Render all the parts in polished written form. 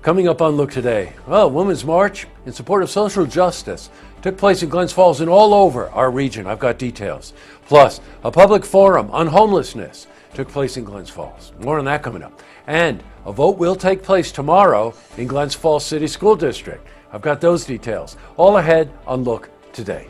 Coming up on Look Today, well, Women's March in support of social justice took place in Glens Falls and all over our region. I've got details. Plus, a public forum on homelessness took place in Glens Falls. More on that coming up. And a vote will take place tomorrow in Glens Falls City School District. I've got those details. All ahead on Look Today.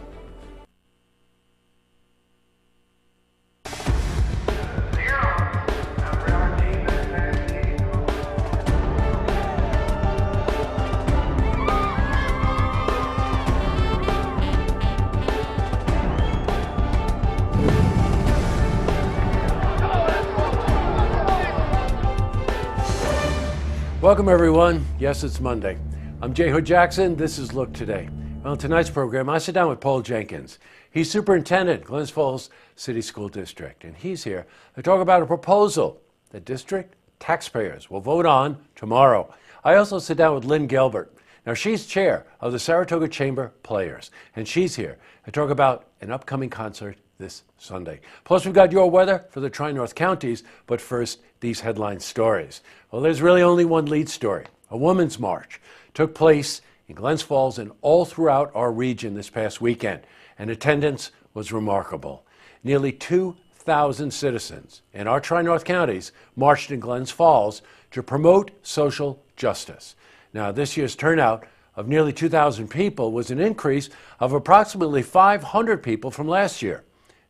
Welcome, everyone. Yes, it's Monday. I'm Jay Hood Jackson. This is Look Today. On tonight's program, I sit down with Paul Jenkins. He's superintendent, Glens Falls City School District, and he's here to talk about a proposal that district taxpayers will vote on tomorrow. I also sit down with Lynn Gelbert. Now, she's chair of the Saratoga Chamber Players, and she's here to talk about an upcoming concert this Sunday. Plus, we've got your weather for the Tri-North counties, but first, these headline stories. Well, there's really only one lead story. A women's march took place in Glens Falls and all throughout our region this past weekend, and attendance was remarkable. Nearly 2,000 citizens in our Tri-North counties marched in Glens Falls to promote social justice. Now, this year's turnout of nearly 2,000 people was an increase of approximately 500 people from last year.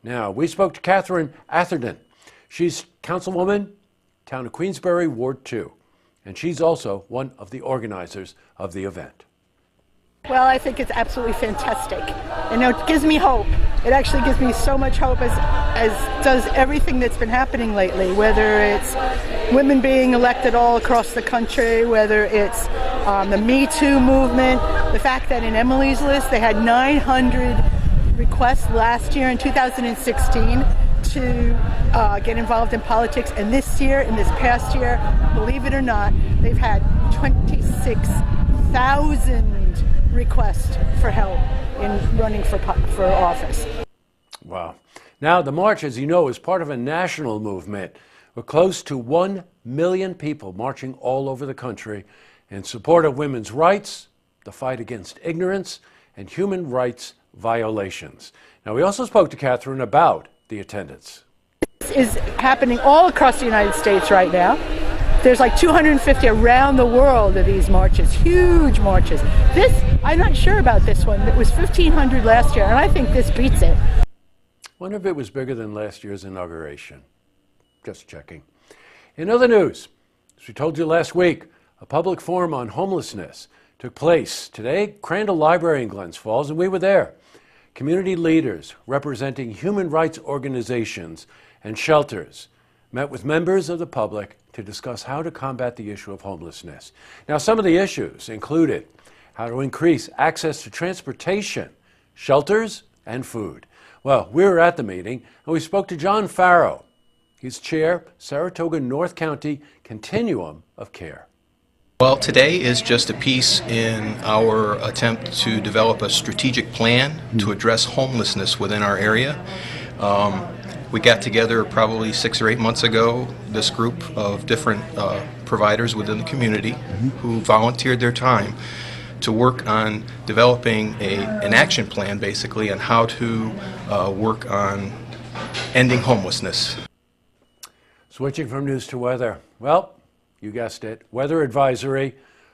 Now, we spoke to Catherine Atherton. She's councilwoman, town of Queensbury, Ward 2, and she's also one of the organizers of the event. Well, I think it's absolutely fantastic, and it gives me hope. It actually gives me so much hope, as does everything that's been happening lately, whether it's women being elected all across the country, whether it's the Me Too movement, the fact that in Emily's List they had 900 requests last year in 2016 to get involved in politics, and this year, in this past year, believe it or not, they've had 26,000 requests for help in running for office. Wow. Now, the march, as you know, is part of a national movement. We're close to 1 million people marching all over the country in support of women's rights, the fight against ignorance, and human rights violations. Now, we also spoke to Catherine about the attendance. This is happening all across the United States right now. There's like 250 around the world of these marches, huge marches. This, I'm not sure about this one. It was 1,500 last year, and I think this beats it. Wonder if it was bigger than last year's inauguration. Just checking. In other news, as we told you last week, a public forum on homelessness took place today at Crandall Library in Glens Falls, and we were there. Community leaders representing human rights organizations and shelters met with members of the public to discuss how to combat the issue of homelessness. Now, some of the issues included how to increase access to transportation, shelters, and food. Well, we were at the meeting, and we spoke to John Farrow. He's chair, Saratoga North County Continuum of Care. Well, today is just a piece in our attempt to develop a strategic plan to address homelessness within our area. We got together probably 6 or 8 months ago, this group of different providers within the community who volunteered their time to work on developing an action plan, basically, on how to work on ending homelessness. Switching from news to weather. Well, you guessed it, weather advisory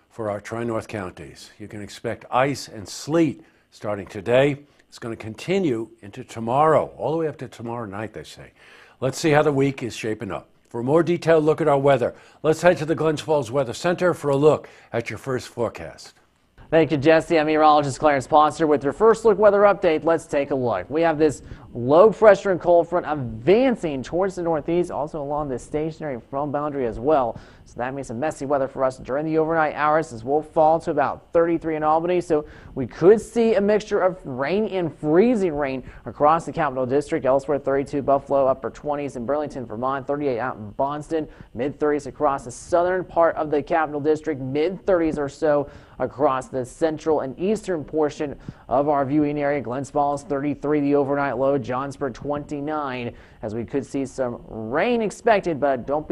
for our Tri-North counties. You can expect ice and sleet starting today. It's going to continue into tomorrow, all the way up to tomorrow night, they say. Let's see how the week is shaping up. For a more detailed look at our weather, let's head to the Glens Falls Weather Center for a look at your first forecast. Thank you, Jesse. I'm meteorologist Clarence Ponster with your first look weather update. Let's take a look. We have this low pressure and cold front advancing towards the northeast, also along the stationary front boundary as well. So that means some messy weather for us during the overnight hours, as we'll fall to about 33 in Albany. So we could see a mixture of rain and freezing rain across the Capital District. Elsewhere, 32 Buffalo, upper 20s in Burlington, Vermont, 38 out in Boston, mid-30s across the southern part of the Capital District, mid-30s or so across the central and eastern portion of our viewing area. Glens Falls 33, the overnight low. Johnsburg 29, as we could see some rain expected, but don't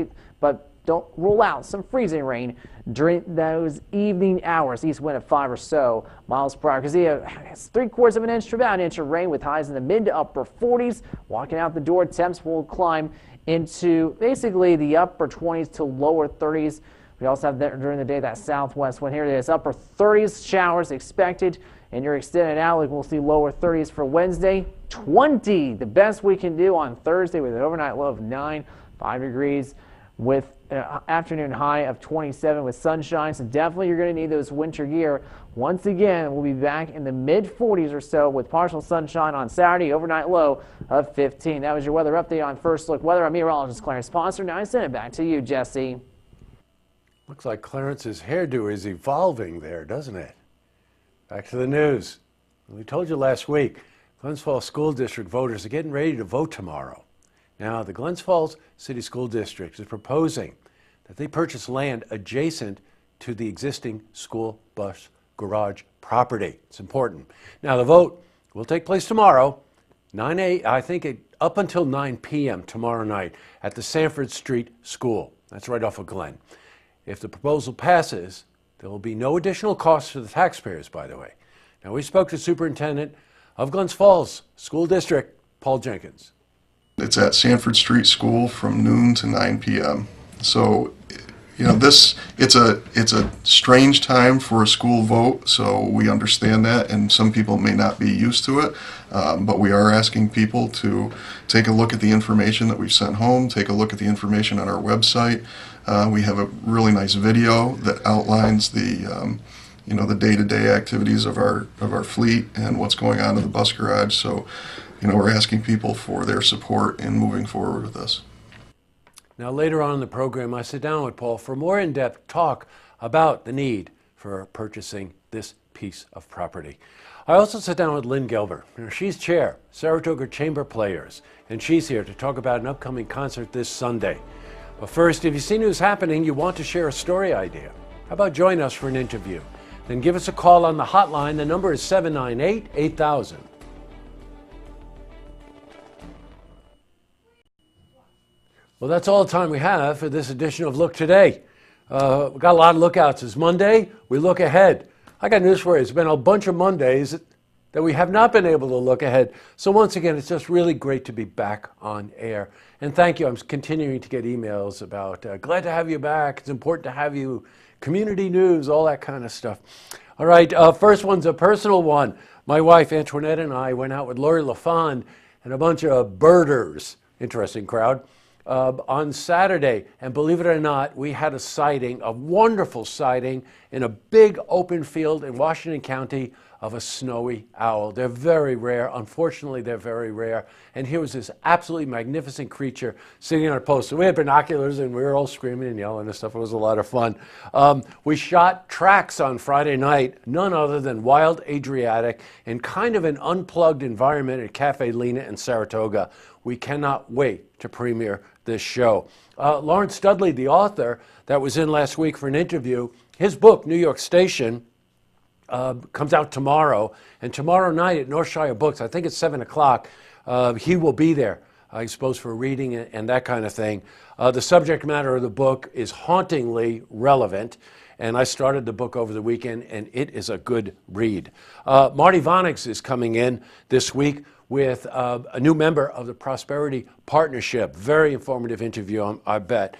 don't rule out some freezing rain during those evening hours. East wind at 5 or so miles per hour. Kazia has 3/4 of an inch to about an inch of rain with highs in the mid to upper 40s. Walking out the door, temps will climb into basically the upper 20s to lower 30s. We also have during the day that southwest wind. Here it is, upper 30s showers expected. In your extended outlook, we'll see lower 30s for Wednesday. 20, the best we can do on Thursday with an overnight low of 9, 5 degrees with an afternoon high of 27 with sunshine. So definitely you're going to need those winter gear. Once again, we'll be back in the mid 40s or so with partial sunshine on Saturday, overnight low of 15. That was your weather update on First Look Weather. I'm meteorologist Clarence Ponser. Now I send it back to you, Jesse. Looks like Clarence's hairdo is evolving there, doesn't it? Back to the news. We told you last week, Glens Falls School District voters are getting ready to vote tomorrow. Now, the Glens Falls City School District is proposing that they purchase land adjacent to the existing school bus garage property. It's important. Now, the vote will take place tomorrow, up until 9 p.m. tomorrow night at the Sanford Street School. That's right off of Glen. If the proposal passes, there will be no additional costs to the taxpayers, by the way. Now, we spoke to Superintendent of Glens Falls School District, Paul Jenkins. It's at Sanford Street School from noon to 9 p.m. So, it's a strange time for a school vote, so we understand that, and some people may not be used to it, but we are asking people to take a look at the information that we've sent home, take a look at the information on our website. We have a really nice video that outlines the day-to-day activities of our fleet and what's going on in the bus garage. So, we're asking people for their support in moving forward with this. Now, later on in the program, I sit down with Paul for more in-depth talk about the need for purchasing this piece of property. I also sit down with Lynn Gelber. She's chair, Saratoga Chamber Players, and she's here to talk about an upcoming concert this Sunday. But first, if you see news happening, you want to share a story idea, how about join us for an interview? Then give us a call on the hotline. The number is 798-8000. Well, that's all the time we have for this edition of Look Today. We've got a lot of lookouts. It's Monday. We look ahead. I got news for you. It's been a bunch of Mondays that we have not been able to look ahead. So once again, it's just really great to be back on air. And thank you. I'm continuing to get emails about glad to have you back. It's important to have you. Community news, all that kind of stuff. All right, first one's a personal one. My wife, Antoinette, and I went out with Lori LaFond and a bunch of birders, interesting crowd, on Saturday. And believe it or not, we had a sighting, a wonderful sighting, in a big open field in Washington County of a snowy owl. They're very rare. Unfortunately, they're very rare. And here was this absolutely magnificent creature sitting on a post. So we had binoculars and we were all screaming and yelling and stuff. It was a lot of fun. We shot tracks on Friday night, none other than Wild Adriatic, in kind of an unplugged environment at Cafe Lena in Saratoga. We cannot wait to premiere this show. Lawrence Studley, the author that was in last week for an interview, his book, New York Station, comes out tomorrow, and tomorrow night at Northshire Books, I think it's 7 o'clock, he will be there, I suppose, for reading and that kind of thing. The subject matter of the book is hauntingly relevant, and I started the book over the weekend, and it is a good read. Marty Vonix is coming in this week with a new member of the Prosperity Partnership. Very informative interview, I bet.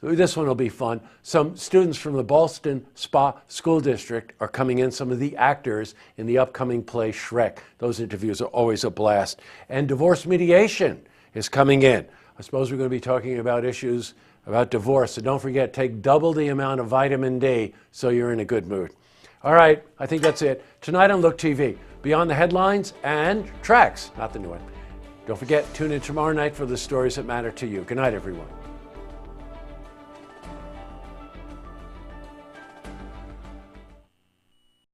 This one will be fun. Some students from the Ballston Spa School District are coming in, some of the actors in the upcoming play Shrek. Those interviews are always a blast. And divorce mediation is coming in. I suppose we're going to be talking about issues about divorce. So don't forget, take double the amount of vitamin D so you're in a good mood. All right, I think that's it. Tonight on Look TV, Beyond the Headlines and Tracks, not the new one. Don't forget, tune in tomorrow night for the stories that matter to you. Good night, everyone.